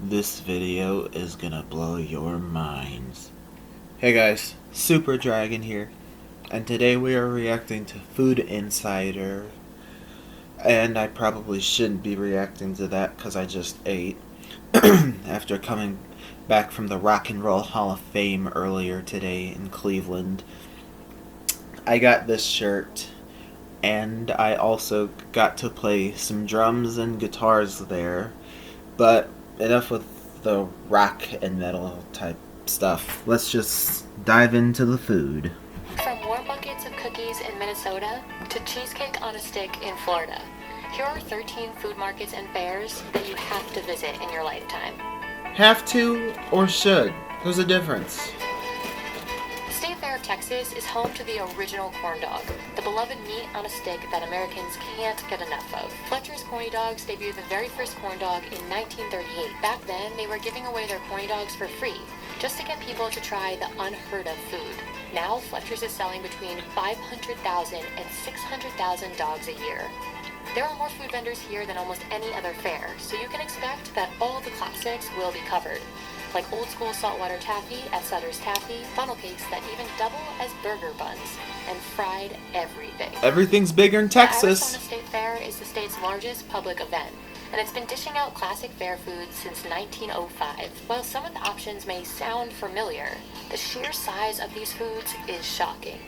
This video is gonna blow your minds. Hey guys, Super Dragon here, and today we are reacting to Food Insider. And I probably shouldn't be reacting to that because I just ate after coming back from the Rock and Roll Hall of Fame earlier today in Cleveland. I got this shirt, and I also got to play some drums and guitars there. But enough with the rock and metal type stuff. Let's just dive into the food. From warm buckets of cookies in Minnesota to cheesecake on a stick in Florida, here are 13 food markets and fairs that you have to visit in your lifetime. Have to or should? There's a difference. The State Fair of Texas is home to the original corn dog, the beloved meat on a stick that Americans can't get enough of. Fletcher's Corny Dogs debuted the very first corn dog in 1938. Back then, they were giving away their corny dogs for free, just to get people to try the unheard of food. Now, Fletcher's is selling between 500,000 and 600,000 dogs a year. There are more food vendors here than almost any other fair, so you can expect that all the classics will be covered, like old school saltwater taffy at Sutter's Taffy, funnel cakes that even double as burger buns, and fried everything. Everything's bigger in Texas. The Arizona State Fair is the state's largest public event, and it's been dishing out classic fair foods since 1905. While some of the options may sound familiar, the sheer size of these foods is shocking.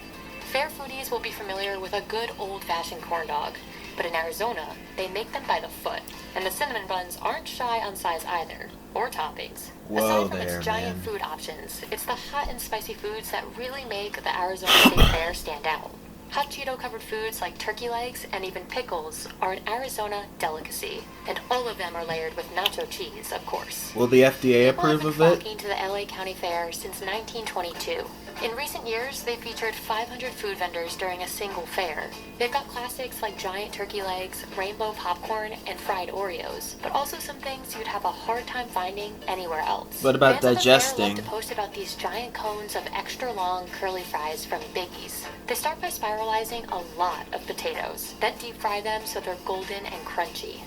Fair foodies will be familiar with a good old-fashioned corn dog, but in Arizona, they make them by the foot, and the cinnamon buns aren't shy on size either, or toppings. Whoa Aside from there, its giant man. food options, it's the hot and spicy foods that really make the Arizona State Fair stand out. Hot Cheeto-covered foods like turkey legs and even pickles are an Arizona delicacy, and all of them are layered with nacho cheese, of course. Will the FDA People have approve been of it? flocking to the LA County Fair since 1922. In recent years, they featured 500 food vendors during a single fair. They've got classics like giant turkey legs, rainbow popcorn, and fried Oreos, but also some things you'd have a hard time finding anywhere else. What about Fans of the fair digesting? love to post about these giant cones of extra long curly fries from Biggie's. They start by spiralizing a lot of potatoes, then deep fry them so they're golden and crunchy.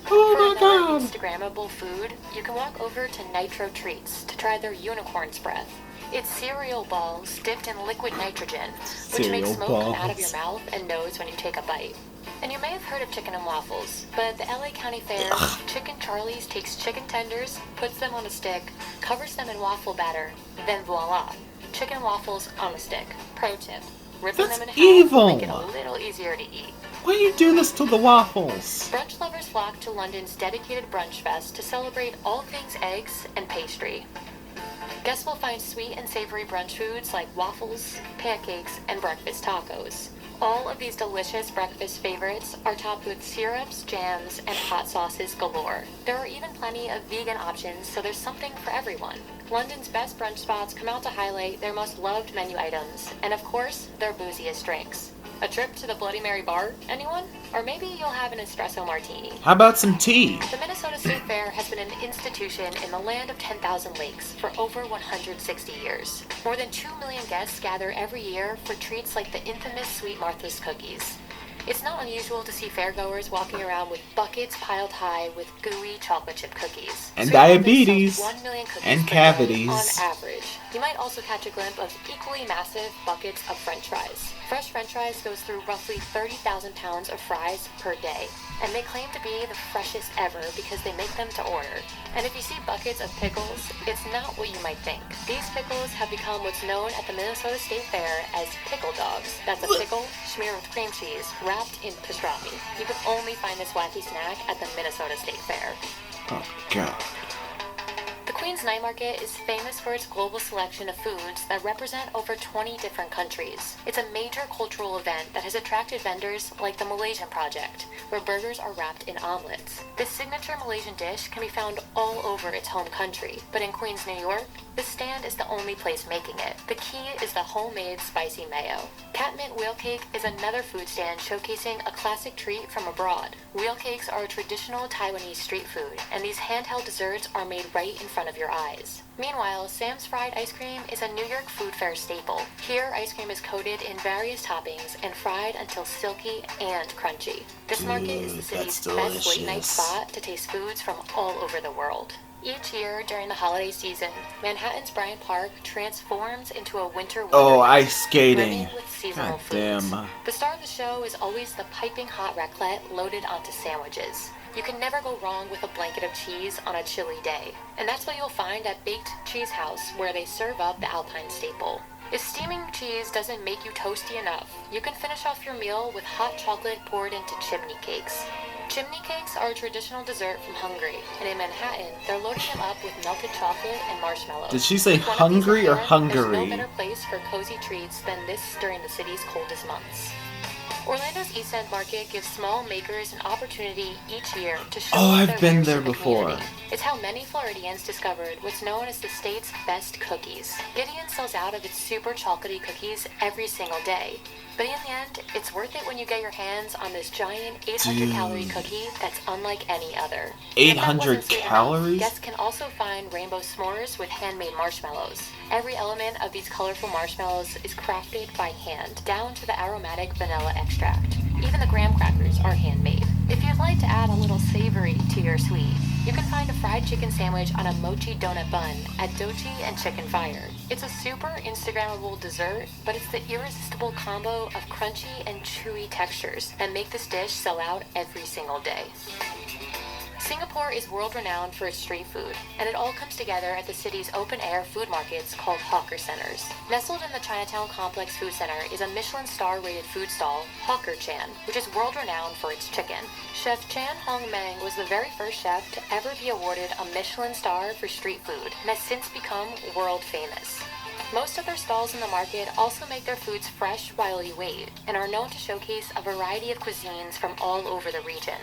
Oh For my another god! Instagrammable food, you can walk over to Nitro Treats to try their unicorn's breath. It's cereal balls dipped in liquid nitrogen, which makes Cereal smoke come out of balls. your mouth and nose when you take a bite. And you may have heard of chicken and waffles, but at the LA County Fair, Chicken Charlie's takes chicken tenders, puts them on a stick, covers them in waffle batter, then voila, chicken waffles on a stick. Pro tip, ripping That's them in half evil. will make it a little easier to eat. Why you do this to the waffles? Brunch lovers flock to London's dedicated Brunch Fest to celebrate all things eggs and pastry. Guests will find sweet and savory brunch foods like waffles, pancakes, and breakfast tacos. All of these delicious breakfast favorites are topped with syrups, jams, and hot sauces galore. There are even plenty of vegan options, so there's something for everyone. London's best brunch spots come out to highlight their most loved menu items, and of course, their booziest drinks. A trip to the Bloody Mary bar, anyone? Or maybe you'll have an espresso martini. How about some tea? The Minnesota State Fair has been an institution in the land of 10,000 lakes for over 160 years. More than 2 million guests gather every year for treats like the infamous Sweet Martha's cookies. It's not unusual to see fairgoers walking around with buckets piled high with gooey chocolate chip cookies. And Sweet Martha's diabetes. sells 1 million cookies And per day cavities. on average. You might also catch a glimpse of equally massive buckets of french fries. Fresh french fries goes through roughly 30,000 pounds of fries per day, and they claim to be the freshest ever because they make them to order. And if you see buckets of pickles, it's not what you might think. These pickles have become what's known at the Minnesota State Fair as Pickle Dogs. That's a pickle smeared with cream cheese wrapped in pastrami. You can only find this wacky snack at the Minnesota State Fair. Oh god. The Queen's Night Market is famous for its global selection of foods that represent over 20 different countries. It's a major cultural event that has attracted vendors like the Malaysian Project, where burgers are wrapped in omelets. This signature Malaysian dish can be found all over its home country, but in Queens, New York, this stand is the only place making it. The key is the homemade spicy mayo. Catmint wheel cake is another food stand showcasing a classic treat from abroad. Wheel cakes are a traditional Taiwanese street food, and these handheld desserts are made right in front of your eyes. Meanwhile, Sam's Fried Ice Cream is a New York food fair staple. Here, ice cream is coated in various toppings and fried until silky and crunchy. This market is the Dude, city's that's best late-night delicious. spot to taste foods from all over the world. Each year during the holiday season, Manhattan's Bryant Park transforms into a winter Oh, wonderland, ice skating. brimming with seasonal God foods. damn. The star of the show is always the piping hot raclette loaded onto sandwiches. You can never go wrong with a blanket of cheese on a chilly day. And that's what you'll find at Baked Cheese House, where they serve up the Alpine staple. If steaming cheese doesn't make you toasty enough, you can finish off your meal with hot chocolate poured into chimney cakes. Chimney cakes are a traditional dessert from Hungary, and in Manhattan, they're loading them up with melted chocolate and marshmallows. Did she say If one of these hungry or are there, There's no Hungary? better place for cozy treats than this during the city's coldest months. Orlando's Eastside Market gives small makers an opportunity each year to show Oh, off I've their been wares there to the before. community. It's how many Floridians discovered what's known as the state's best cookies. Gideon sells out of its super chocolatey cookies every single day. But in the end, it's worth it when you get your hands on this giant 800-calorie cookie that's unlike any other. And if that 800 wasn't sweet enough, calories? guests can also find rainbow s'mores with handmade marshmallows. Every element of these colorful marshmallows is crafted by hand, down to the aromatic vanilla extract. Even the graham crackers are handmade. If you'd like to add a little savory to your sweet, you can find a fried chicken sandwich on a mochi donut bun at Dochi and Chicken Fire. It's a super Instagrammable dessert, but it's the irresistible combo of crunchy and chewy textures that make this dish sell out every single day. Singapore is world-renowned for its street food, and it all comes together at the city's open-air food markets called hawker centers. Nestled in the Chinatown Complex Food Center is a Michelin star-rated food stall, Hawker Chan, which is world-renowned for its chicken. Chef Chan Hong Meng was the very first chef to ever be awarded a Michelin star for street food, and has since become world-famous. Most of their stalls in the market also make their foods fresh while you wait, and are known to showcase a variety of cuisines from all over the region.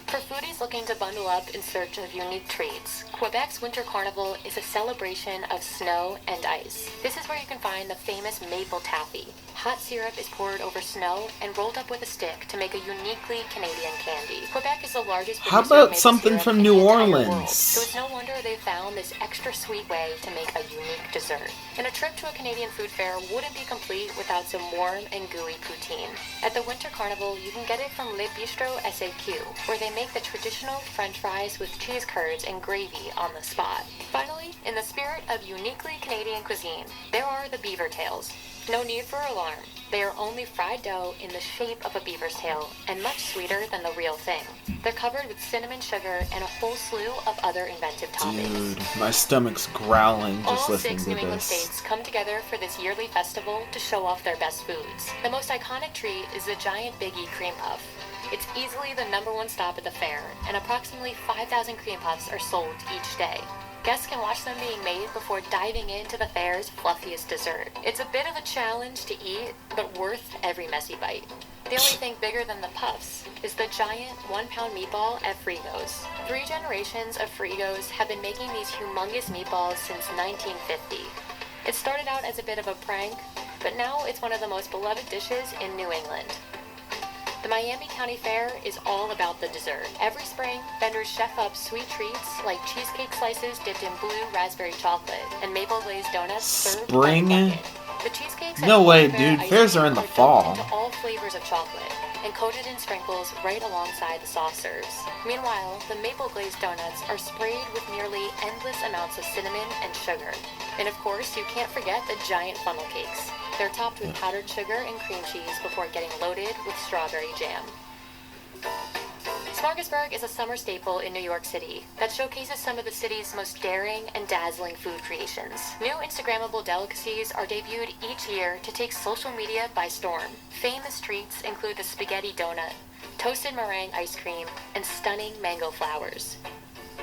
For foodies looking to bundle up in search of unique treats, Quebec's Winter Carnival is a celebration of snow and ice. This is where you can find the famous maple taffy. Hot syrup is poured over snow and rolled up with a stick to make a uniquely Canadian candy. Quebec is the largest How producer of about maple something syrup from in New the entire Orleans? world, so it's no wonder they found this extra sweet way to make a unique dessert. And a trip to a Canadian food fair wouldn't be complete without some warm and gooey poutine. At the Winter Carnival, you can get it from Le Bistro SAQ, where they make the traditional French fries with cheese curds and gravy on the spot. Finally, in the spirit of uniquely Canadian cuisine, there are the beaver tails. No need for alarm. They are only fried dough in the shape of a beaver's tail, and much sweeter than the real thing. They're covered with cinnamon sugar and a whole slew of other inventive toppings. Dude, my stomach's growling just All listening 6 to New England this. states come together for this yearly festival to show off their best foods. The most iconic treat is the giant Biggie cream puff. It's easily the #1 stop at the fair, and approximately 5,000 cream puffs are sold each day. Guests can watch them being made before diving into the fair's fluffiest dessert. It's a bit of a challenge to eat, but worth every messy bite. The only thing bigger than the puffs is the giant 1-pound meatball at Frigo's. 3 generations of Frigo's have been making these humongous meatballs since 1950. It started out as a bit of a prank, but now it's one of the most beloved dishes in New England. The Miami County Fair is all about the dessert. Every spring, vendors chef up sweet treats like cheesecake slices dipped in blue raspberry chocolate and maple glazed donuts served by Spring? the bucket. The cheesecakes at No way, County Fair dude. ice Fairs cream are in the dunked fall. into all flavors of chocolate and coated in sprinkles right alongside the soft serves. Meanwhile, the maple glazed donuts are sprayed with nearly endless amounts of cinnamon and sugar. And of course, you can't forget the giant funnel cakes. They're topped with powdered sugar and cream cheese before getting loaded with strawberry jam. Smorgasburg is a summer staple in New York City that showcases some of the city's most daring and dazzling food creations. New Instagrammable delicacies are debuted each year to take social media by storm. Famous treats include the spaghetti donut, toasted meringue ice cream, and stunning mango flowers.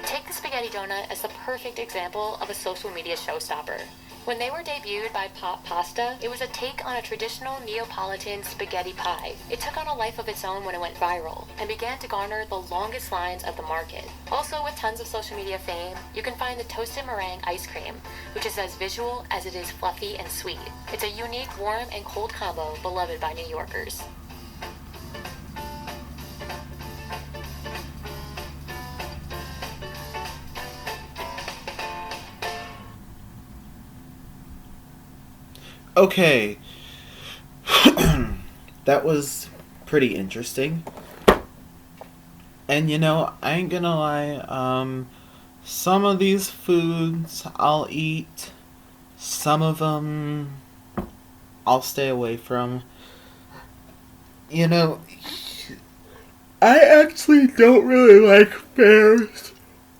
Take the spaghetti donut as the perfect example of a social media showstopper. When they were debuted by Pop Pasta, it was a take on a traditional Neapolitan spaghetti pie. It took on a life of its own when it went viral, and began to garner the longest lines of the market. Also, with tons of social media fame, you can find the toasted meringue ice cream, which is as visual as it is fluffy and sweet. It's a unique warm and cold combo beloved by New Yorkers. Okay. That was pretty interesting. And you know, I ain't gonna lie, Some of these foods I'll eat, some of them I'll stay away from. You know, I actually don't really like fairs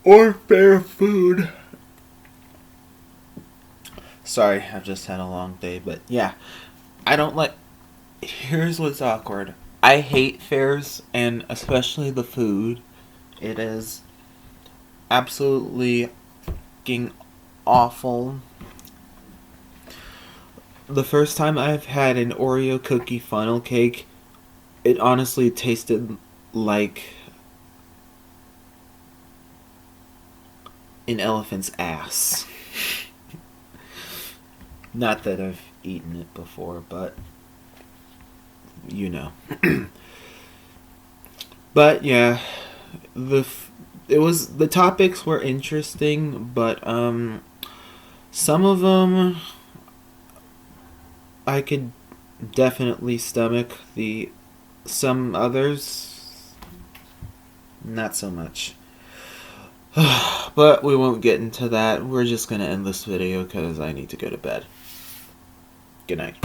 or fair food. Sorry, I've just had a long day, but yeah, I don't like. Here's what's awkward. I hate fairs, and especially the food. It is absolutely fucking awful. The first time I've had an Oreo cookie funnel cake, it honestly tasted like an elephant's ass. Not that I've eaten it before, but you know. But yeah, the topics were interesting, but some of them I could definitely stomach. The some others not so much. But we won't get into that. We're just gonna end this video because I need to go to bed. Good night.